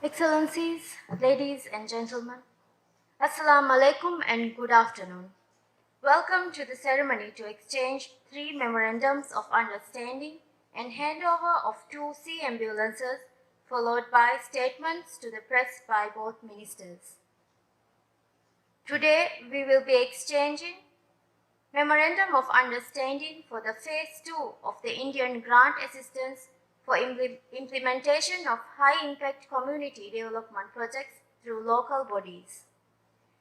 Excellencies, ladies and gentlemen, Assalamu alaikum and good afternoon. Welcome to the ceremony to exchange 3 memorandums of understanding and handover of 2 sea ambulances, followed by statements to the press by both ministers. Today we will be exchanging Memorandum of Understanding for the Phase 2 of the Indian Grant Assistance for implementation of high-impact community development projects through local bodies.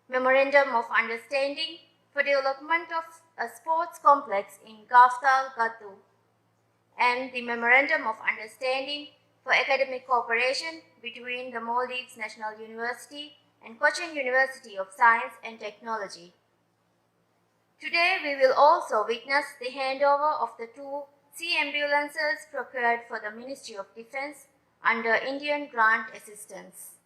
Memorandum of Understanding for development of a sports complex in Gaftal, Gatu, and the Memorandum of Understanding for academic cooperation between the Maldives National University and Cochin University of Science and Technology. Today we will also witness the handover of the 2 sea ambulances procured for the Ministry of Defence under Indian Grant Assistance.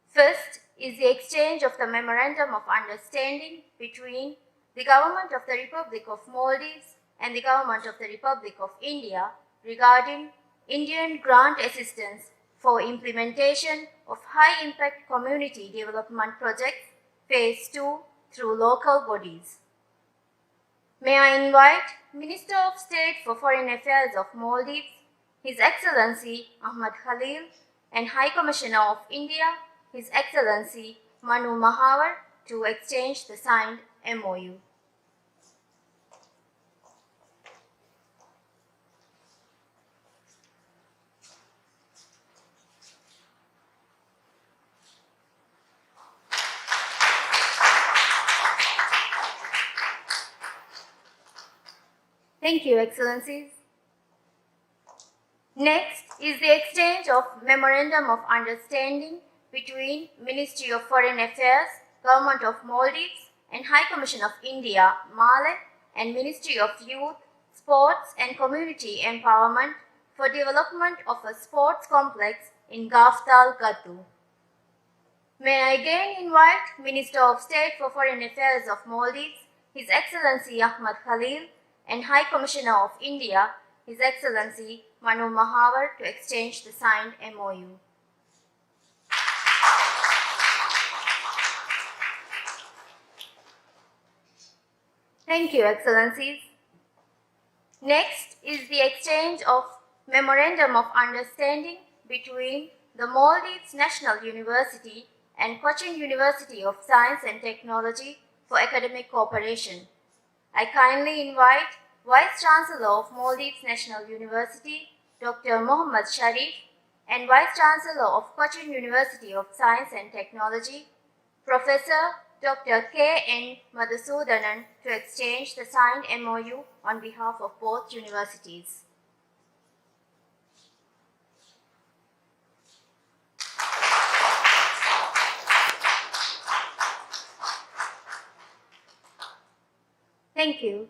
First is the exchange of the Memorandum of Understanding between the Government of the Republic of Maldives and the Government of the Republic of India regarding Indian Grant Assistance for implementation of high-impact community development projects Phase 2 through local bodies. May I invite Minister of State for Foreign Affairs of Maldives, His Excellency Ahmad Khalil, and High Commissioner of India, His Excellency Manu Mahavar, to exchange the signed MOU. Thank you, Excellencies. Next is the exchange of Memorandum of Understanding between Ministry of Foreign Affairs, Government of Maldives, and High Commission of India, Male, and Ministry of Youth, Sports and Community Empowerment for development of a sports complex in Gaftal, Gatu. May I again invite Minister of State for Foreign Affairs of Maldives, His Excellency Ahmad Khalil, and High Commissioner of India, His Excellency Manu Mahavar, to exchange the signed MOU. Thank you, Excellencies. Next is the exchange of Memorandum of Understanding between the Maldives National University and Cochin University of Science and Technology for academic cooperation. I kindly invite Vice Chancellor of Maldives National University, Dr. Mohammad Sharif, and Vice Chancellor of Cochin University of Science and Technology, Professor Dr. K. N. Madhusudanan, to exchange the signed MOU on behalf of both universities. Thank you.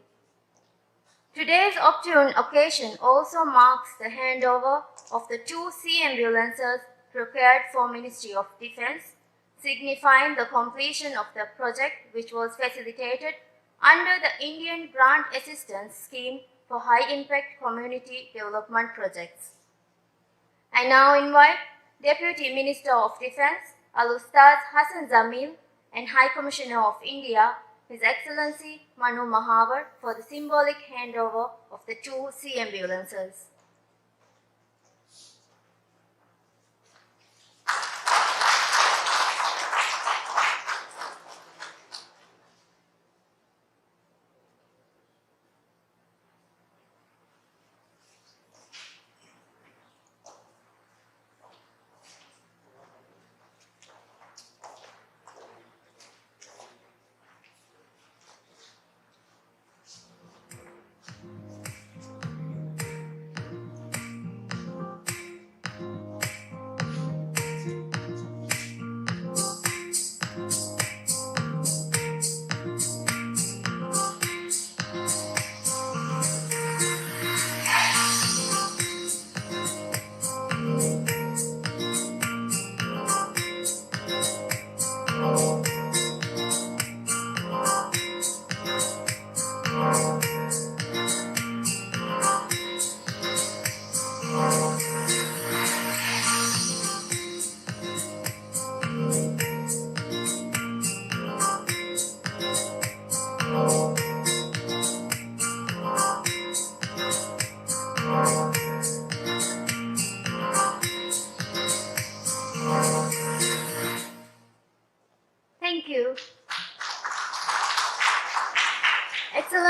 Today's opportune occasion also marks the handover of the 2 sea ambulances procured for Ministry of Defence, signifying the completion of the project which was facilitated under the Indian Grant Assistance Scheme for High-Impact Community Development Projects. I now invite Deputy Minister of Defence, Al-Ustaz Hassan Zamil, and High Commissioner of India, His Excellency Manu Mahavar, for the symbolic handover of the 2 sea ambulances.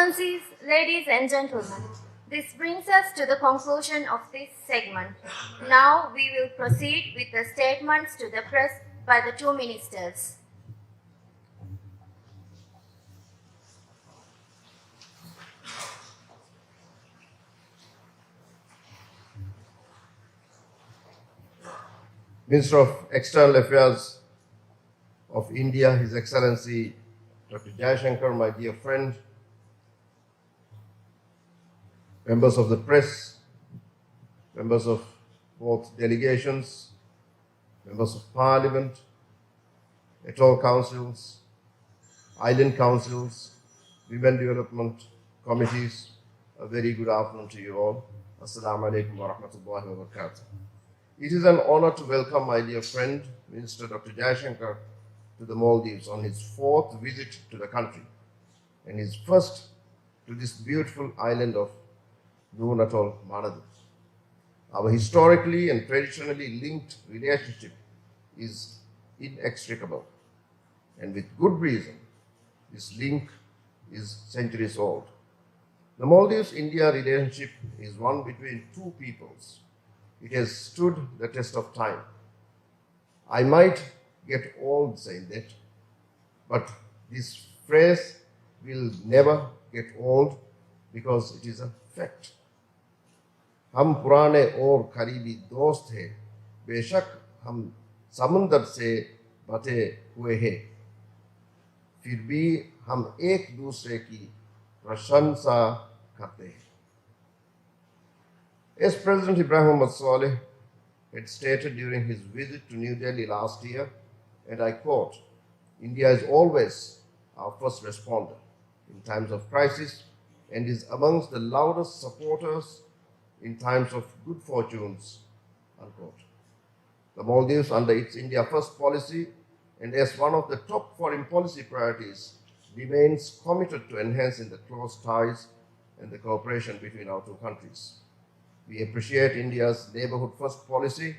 Excellencies, ladies and gentlemen, this brings us to the conclusion of this segment. Now we will proceed with the statements to the press by the two ministers. Minister of External Affairs of India, His Excellency Dr. Jaishankar, my dear friend, members of the press, members of both delegations, members of parliament, atoll councils, island councils, women development committees, a very good afternoon to you all. Assalamu alaikum wa rahmatullahi wa barakatuh. It is an honor to welcome my dear friend, Minister Dr. Jaishankar, to the Maldives on his fourth visit to the country and his first to this beautiful island of known atoll, Maldives. Our historically and traditionally linked relationship is inextricable, and with good reason. This link is centuries old. The Maldives-India relationship is one between two peoples. It has stood the test of time. I might get old saying that, but this phrase will never get old because it is a fact. हम पुराने और करीबी दोस्त हैं, बेशक हम समुंदर से बटे हुए हैं, फिर भी हम एक दूसरे की प्रशंसा करते हैं. As President Ibrahim Muhammad Saleh had stated during his visit to New Delhi last year, and I quote, India is always our first responder in times of crisis and is amongst the loudest supporters in times of good fortunes, unquote. The Maldives, under its India First policy and as one of the top foreign policy priorities, remains committed to enhancing the close ties and the cooperation between our two countries. We appreciate India's neighborhood first policy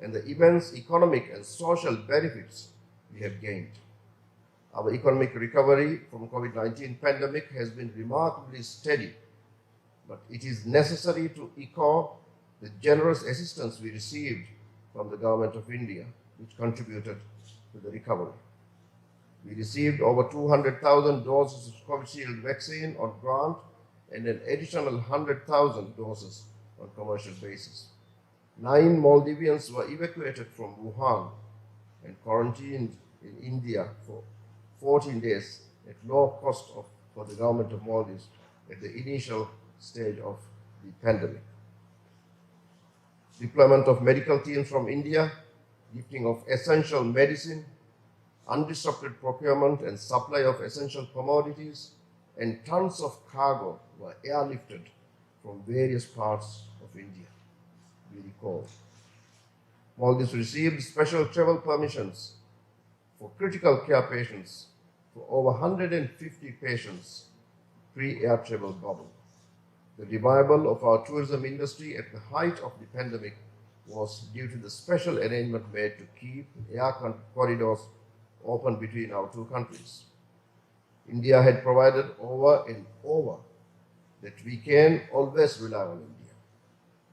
and the immense economic and social benefits we have gained. Our economic recovery from COVID-19 pandemic has been remarkably steady, but it is necessary to echo the generous assistance we received from the Government of India, which contributed to the recovery. We received over 200,000 doses of Covishield vaccine on grant and an additional 100,000 doses on commercial basis. 9 Maldivians were evacuated from Wuhan and quarantined in India for 14 days at no cost for the government of Maldives at the initial stage of the pandemic. Deployment of medical teams from India, gifting of essential medicine, undisrupted procurement and supply of essential commodities, and tons of cargo were airlifted from various parts of India. We recall. Maldives received special travel permissions for critical care patients for over 150 patients pre-air travel bubble. The revival of our tourism industry at the height of the pandemic was due to the special arrangement made to keep air corridors open between our two countries. India had provided over and over that we can always rely on India,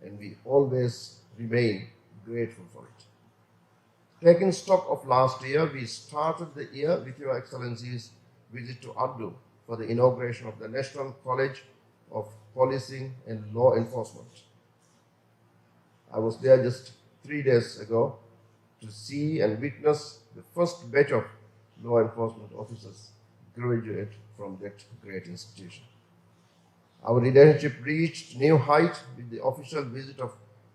and we always remain grateful for it. Taking stock of last year, we started the year with Your Excellency's visit to Addu for the inauguration of the National College of Policing and Law Enforcement. I was there just 3 days ago to see and witness the first batch of law enforcement officers graduate from that great institution. Our relationship reached new height with the official visit of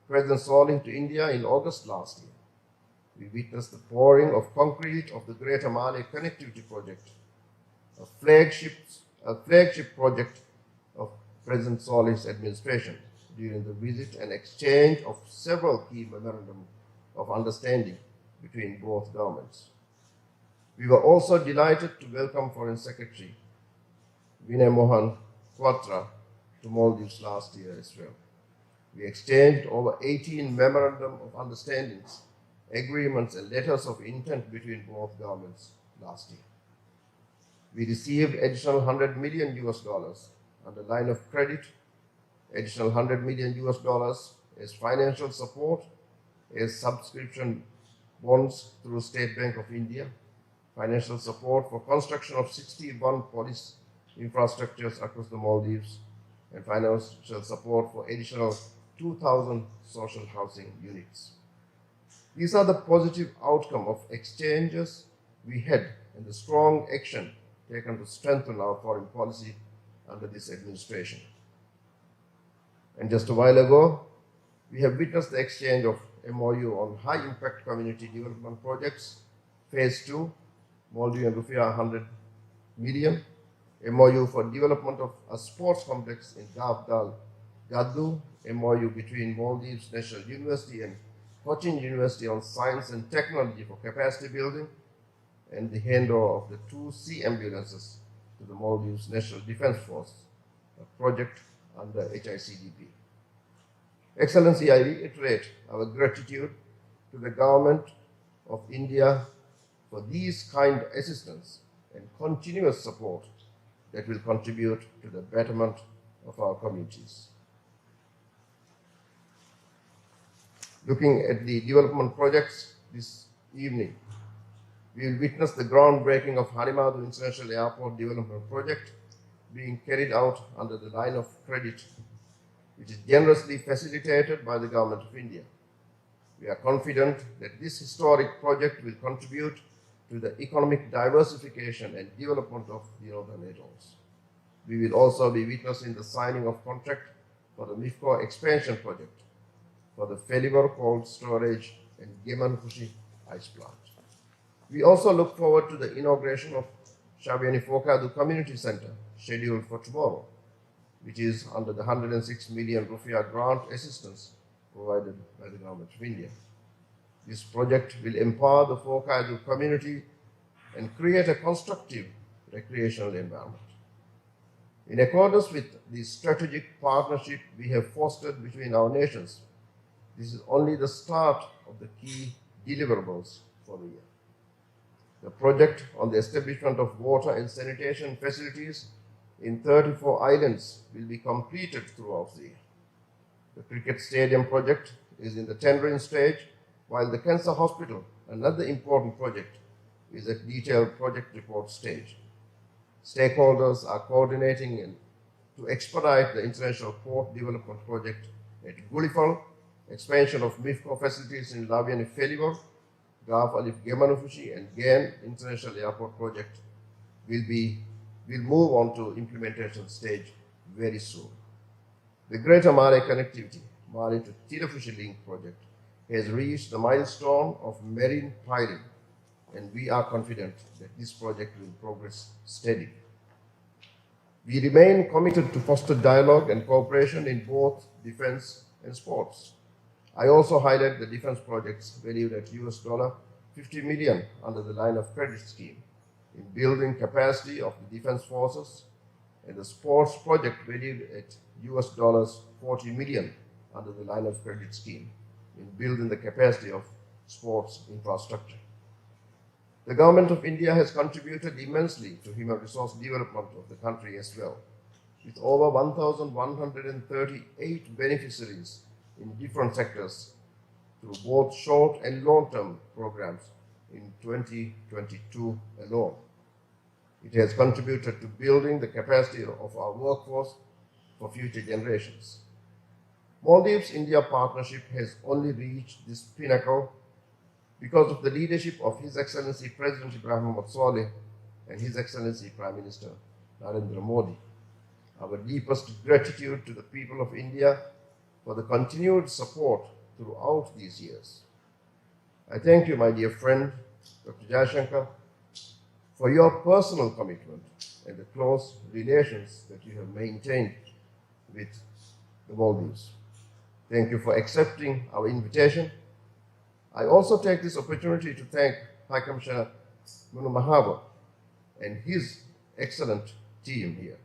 President Saleh to India in August last year. We witnessed the pouring of concrete of the Greater Male Connectivity Project, a flagship project of President Saleh's administration during the visit and exchange of several key memorandums of understanding between both governments. We were also delighted to welcome Foreign Secretary Vinay Mohan Quatra to Maldives last year as well. We exchanged over 18 memorandum of understandings, agreements and letters of intent between both governments last year. We received additional $100 million under line of credit, additional $100 million as financial support, as subscription bonds through State Bank of India, financial support for construction of 61 police infrastructures across the Maldives, and financial support for additional 2,000 social housing units. These are the positive outcome of exchanges we had and the strong action taken to strengthen our foreign policy under this administration. And just a while ago, we have witnessed the exchange of MOU on high-impact community development projects, Phase 2, Maldivian rupiah 100 million, MOU for development of a sports complex in Dal Gaddu, MOU between Maldives National University and Cochin University on science and technology for capacity building, and the handover of the 2 sea ambulances to the Maldives National Defense Force, a project under HICDP. Excellency, I reiterate our gratitude to the Government of India for these kind assistance and continuous support that will contribute to the betterment of our communities. Looking at the development projects this evening, we will witness the groundbreaking of Harimadu International Airport Development Project being carried out under the line of credit, which is generously facilitated by the Government of India. We are confident that this historic project will contribute to the economic diversification and development of the northern atolls. We will also be witnessing the signing of contract for the MIFCO expansion project for the Felibor cold storage and Gemanfushi ice plant. We also look forward to the inauguration of Shabiani Fokadu Community Center, scheduled for tomorrow, which is under the 106 million rupiah grant assistance provided by the Government of India. This project will empower the Fokadu community and create a constructive recreational environment. In accordance with the strategic partnership we have fostered between our nations, this is only the start of the key deliverables for the year. The project on the establishment of water and sanitation facilities in 34 islands will be completed throughout the year. The cricket stadium project is in the tendering stage, while the cancer hospital, another important project, is at detailed project report stage. Stakeholders are coordinating to expedite the international port development project at Gulifal, expansion of MIFCO facilities in Laviani Felibor, Gulf Alif Gemanufushi, and GAN International Airport project will move on to implementation stage very soon. The Greater Mare Connectivity, Mare to Tilafushi Link project, has reached the milestone of marine piling, and we are confident that this project will progress steadily. We remain committed to foster dialogue and cooperation in both defense and sports. I also highlight the defense projects valued at $50 million under the line of credit scheme in building capacity of the defense forces, and the sports project valued at $40 million under the line of credit scheme in building the capacity of sports infrastructure. The Government of India has contributed immensely to human resource development of the country as well, with over 1,138 beneficiaries in different sectors through both short and long-term programs in 2022 alone. It has contributed to building the capacity of our workforce for future generations. Maldives-India partnership has only reached this pinnacle because of the leadership of His Excellency President Ibrahim Mohamed Saleh and His Excellency Prime Minister Narendra Modi. Our deepest gratitude to the people of India for the continued support throughout these years. I thank you, my dear friend, Dr. Jaishankar, for your personal commitment and the close relations that you have maintained with the Maldives. Thank you for accepting our invitation. I also take this opportunity to thank High Commissioner Munu Mahaba and his excellent team here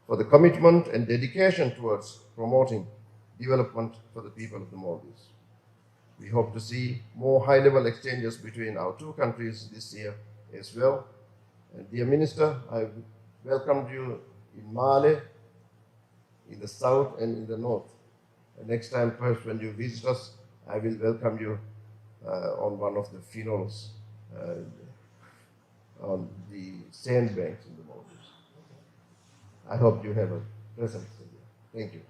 for the commitment and dedication towards promoting development for the people of the Maldives. We hope to see more high-level exchanges between our two countries this year as well, And dear Minister, I welcomed you in Male, in the south and in the north. And next time, perhaps when you visit us, I will welcome you on one of the funerals on the sandbanks in the Maldives. I hope you have a pleasant stay. Thank you.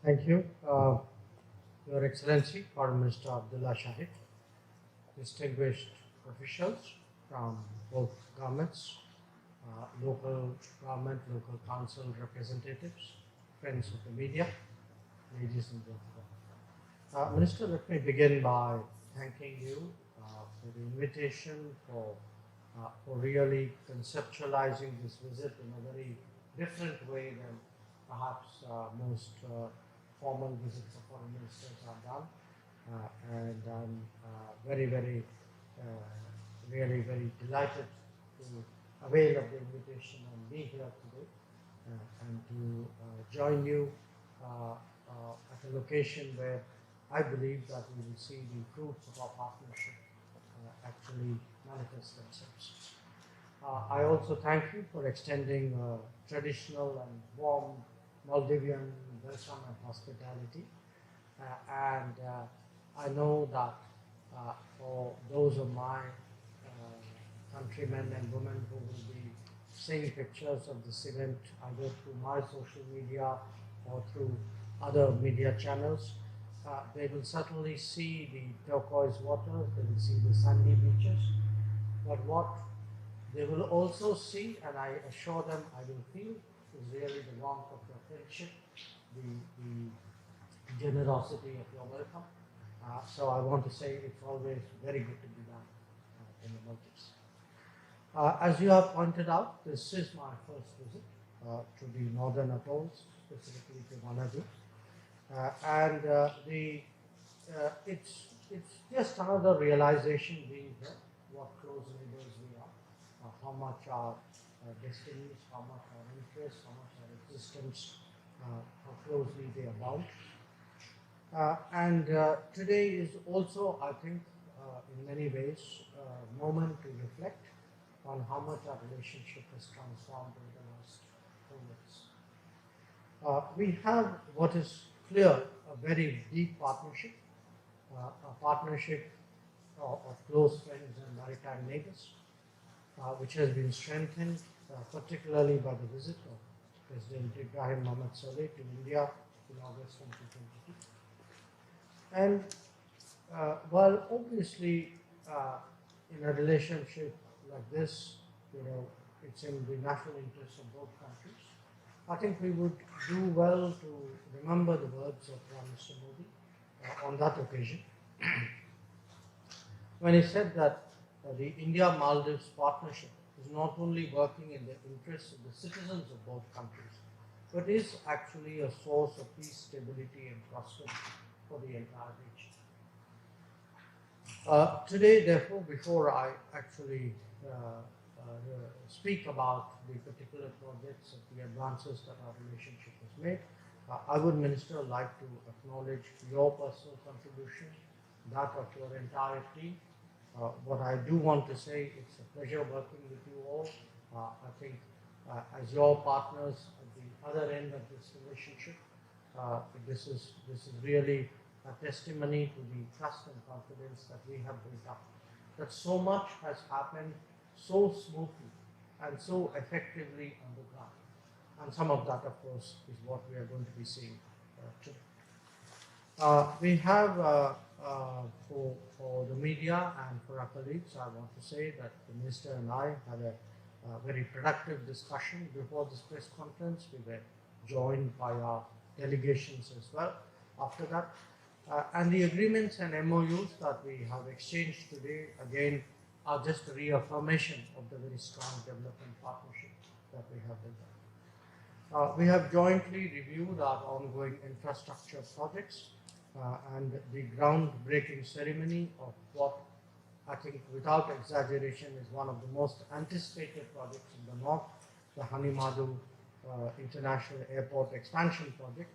Thank you, Your Excellency, Foreign Minister Abdullah Shahid, distinguished officials from both governments, local government, local council representatives, friends of the media, ladies and gentlemen. Minister, let me begin by thanking you for the invitation, for really conceptualizing this visit in a very different way than perhaps most formal visits of foreign ministers are done. And I'm really very delighted to avail of the invitation and be here today and to join you at a location where I believe that we will see the fruits of our partnership actually manifest themselves. I also thank you for extending traditional and warm Maldivian welcome and hospitality. I know that for those of my countrymen and women who will be seeing pictures of this event either through my social media or through other media channels, they will certainly see the turquoise waters, they will see the sandy beaches, but what they will also see, and I assure them I will feel, is really the warmth of your friendship, the generosity of your welcome. So I want to say it's always very good to be back in the Maldives. As you have pointed out, this is my first visit to the northern atolls, specifically to Manadu. It's just another realization being here, what close neighbors we are, how much our destinies, how much our interests, how much our existence, how closely they abound. Today is also, I think, in many ways, a moment to reflect on how much our relationship has transformed in the last 4 years. We have what is clear, a very deep partnership, a partnership of close friends and maritime neighbors, which has been strengthened particularly by the visit of President Ibrahim Mohammed Saleh to India in August 2022. And while obviously in a relationship like this, it's in the national interest of both countries, I think we would do well to remember the words of Prime Minister Modi on that occasion, when he said that the India-Maldives partnership is not only working in the interests of the citizens of both countries, but is actually a source of peace, stability, and prosperity for the entire region. Today, therefore, before I actually speak about the particular projects of the advances that our relationship has made, I would, Minister, like to acknowledge your personal contribution, that of your entire team. What I do want to say, it's a pleasure working with you all. I think as your partners at the other end of this relationship, this is really a testimony to the trust and confidence that we have built up. That so much has happened so smoothly and so effectively on the ground. And some of that, of course, is what we are going to be seeing today. We have, for the media and for our colleagues, I want to say that the Minister and I had a very productive discussion before this press conference. We were joined by our delegations as well after that. And the agreements and MOUs that we have exchanged today, again, are just a reaffirmation of the very strong development partnership that we have with them. We have jointly reviewed our ongoing infrastructure projects and the groundbreaking ceremony of what I think, without exaggeration, is one of the most anticipated projects in the north, the Hanimadu International Airport Expansion Project,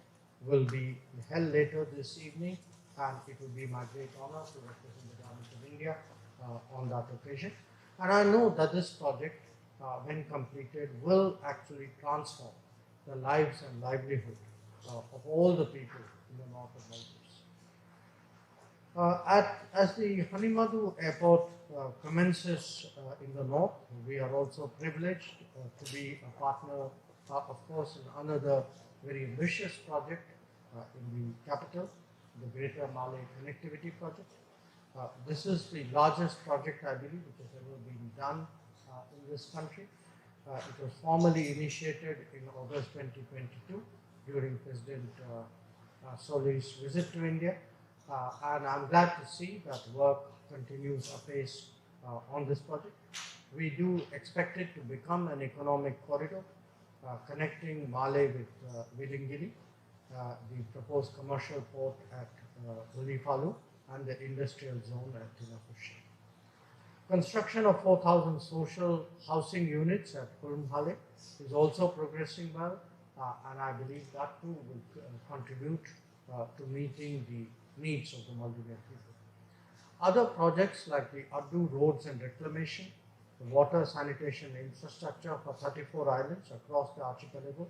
will be held later this evening and it will be my great honor to represent the Government of India on that occasion. And I know that this project, when completed, will actually transform the lives and livelihood of all the people in the north of Maldives. As the Hanimadu Airport commences in the north, we are also privileged to be a partner, of course, in another very ambitious project in the capital, the Greater Malay Connectivity Project. This is the largest project, I believe, which has ever been done in this country. It was formally initiated in August 2022 during President Soli's visit to India. And I'm glad to see that work continues apace on this project. We do expect it to become an economic corridor connecting Malé with Vilingiri, the proposed commercial port at Gullipalu, and the industrial zone at Tinakushi. Construction of 4,000 social housing units at Kurumhale is also progressing well, and I believe that too will contribute to meeting the needs of the Maldivian people. Other projects like the Addu roads and reclamation, the water sanitation infrastructure for 34 islands across the archipelago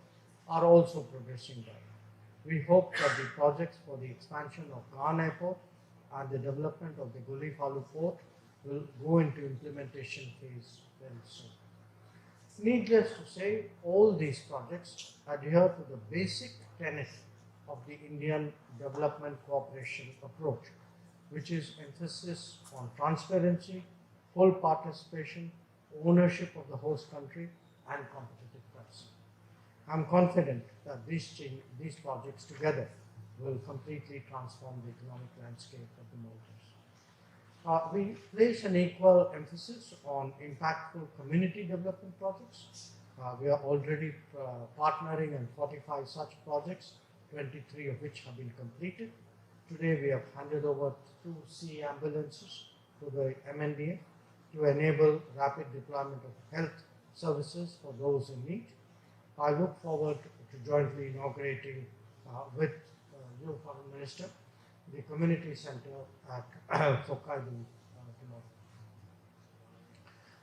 are also progressing well. We hope that the projects for the expansion of Khan Airport and the development of the Gullipalu port will go into implementation phase very soon. Needless to say, all these projects adhere to the basic tenet of the Indian development cooperation approach, which is emphasis on transparency, full participation, ownership of the host country, and competitive pricing. I'm confident that these projects together will completely transform the economic landscape of the Maldives. We place an equal emphasis on impactful community development projects. We are already partnering in 45 such projects, 23 of which have been completed. Today we have handed over 2 sea ambulances to the MNDA to enable rapid deployment of health services for those in need. I look forward to jointly inaugurating with you, Foreign Minister, the community center at Hokkaido tomorrow.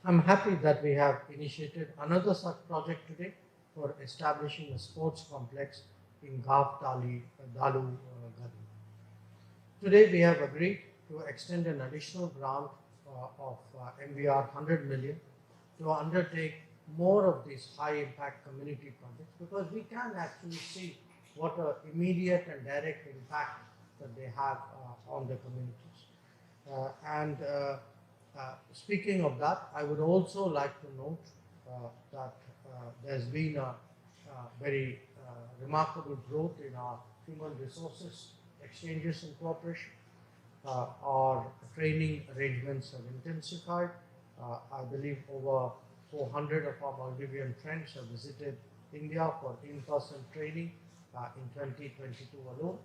I'm happy that we have initiated another such project today for establishing a sports complex in Gav Dalu Gadi. Today we have agreed to extend an additional grant of MBR 100 million to undertake more of these high impact community projects, because we can actually see what an immediate and direct impact that they have on the communities. Speaking of that, I would also like to note that there's been a very remarkable growth in our human resources exchanges and cooperation. Our training arrangements have intensified. I believe over 400 of our Maldivian friends have visited India for in-person training in 2022 alone.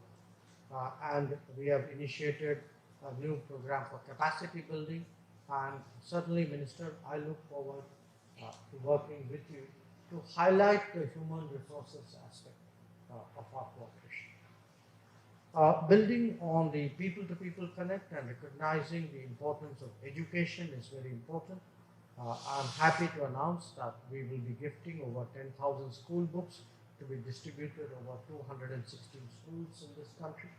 And we have initiated a new program for capacity building. And certainly, Minister, I look forward to working with you to highlight the human resources aspect of our cooperation. Building on the people-to-people connect and recognizing the importance of education is very important. I'm happy to announce that we will be gifting over 10,000 school books to be distributed over 216 schools in this country.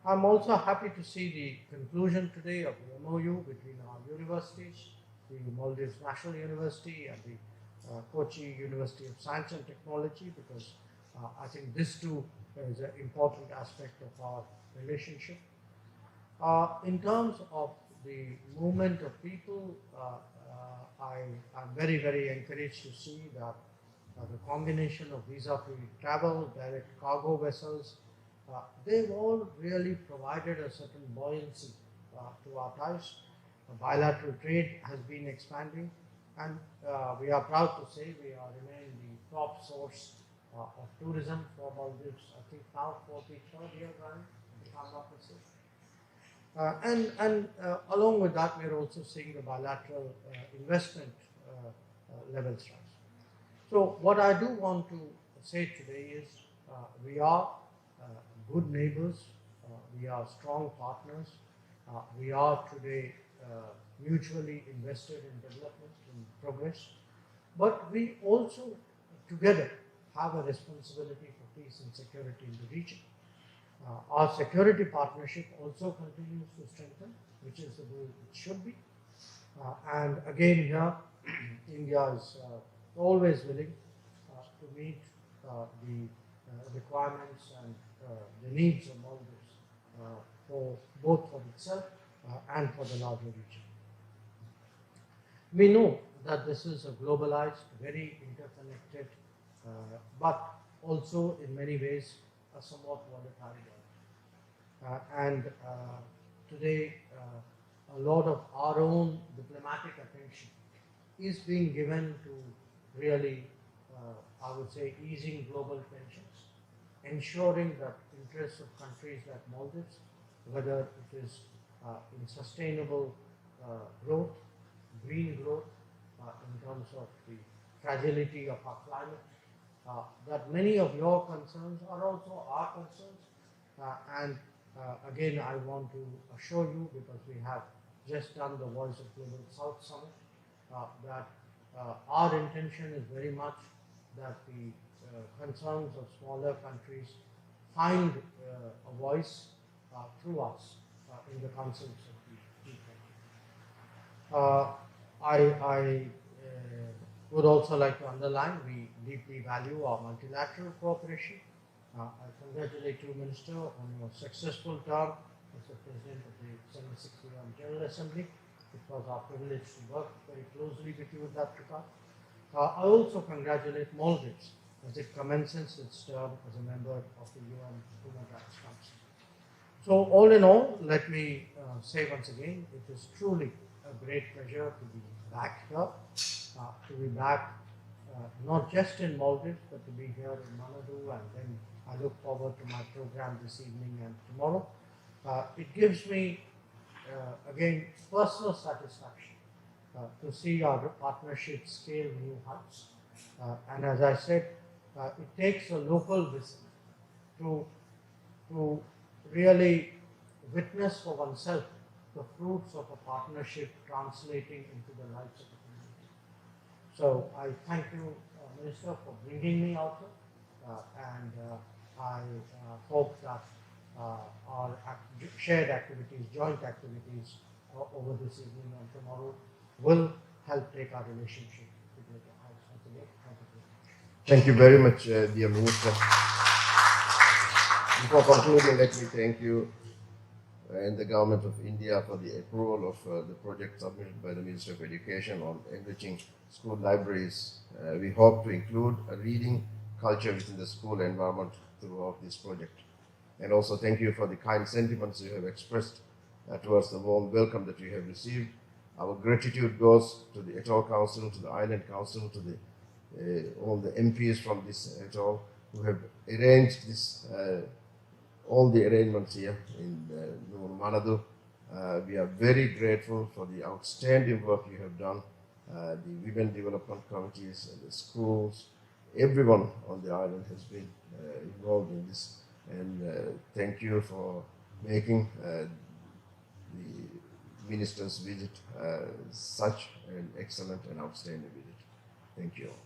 I'm also happy to see the conclusion today of the MOU between our universities, the Maldives National University and the Kochi University of Science and Technology, because I think this too is an important aspect of our relationship. In terms of the movement of people, I'm very, very encouraged to see that the combination of visa-free travel, direct cargo vessels, they've all really provided a certain buoyancy to our ties. Bilateral trade has been expanding, and we are proud to say we are remaining the top source of tourism for Maldives. I think now for the 3rd year running, if I'm not mistaken. Along with that, we are also seeing the bilateral investment levels rise. So what I do want to say today is we are good neighbors we are strong partners. We are today mutually invested in development and progress, but we also together have a responsibility for peace and security in the region. Our security partnership also continues to strengthen, which is the way it should be. And again here, India is always willing to meet the requirements and the needs of Maldives for both for itself and for the larger region. We know that this is a globalized, very interconnected, but also in many ways a somewhat volatile world. And today, a lot of our own diplomatic attention is being given to really, I would say, easing global tensions, ensuring that interests of countries like Maldives, whether it is in sustainable growth, green growth, in terms of the fragility of our climate, that many of your concerns are also our concerns. And again, I want to assure you, because we have just done the Voice of Global South Summit, that our intention is very much that the concerns of smaller countries find a voice through us in the councils of the countries. I would also like to underline we deeply value our multilateral cooperation. I congratulate you, Minister, on your successful term as the President of the 76th General Assembly. It was our privilege to work very closely with you in that regard. I also congratulate Maldives as it commences its term as a member of the UN Human Rights Council. So all in all, let me say once again, it is truly a great pleasure to be back here, to be back not just in Maldives, but to be here in Manado, and then I look forward to my program this evening and tomorrow. It gives me, again, personal satisfaction to see our partnership scale new heights. And as I said, it takes a local visit to really witness for oneself the fruits of a partnership translating into the lives of the community. So I thank you, Minister, for bringing me out here, and I hope that our shared activities, joint activities over this evening and tomorrow will help take our relationship to greater heights. Once again, thank you very much. Thank you very much, dear Minister. Before concluding, let me thank you and the Government of India for the approval of the project submitted by the Ministry of Education on enriching school libraries. We hope to include a reading culture within the school environment throughout this project. And also thank you for the kind sentiments you have expressed towards the warm welcome that we have received. Our gratitude goes to the Atoll Council, to the Island Council, to the all the MPs from this atoll who have arranged this, all the arrangements here in Nur Manado. We are very grateful for the outstanding work you have done. The women development committees, the schools, everyone on the island has been involved in this. And thank you for making the minister's visit such an excellent and outstanding visit. Thank you all.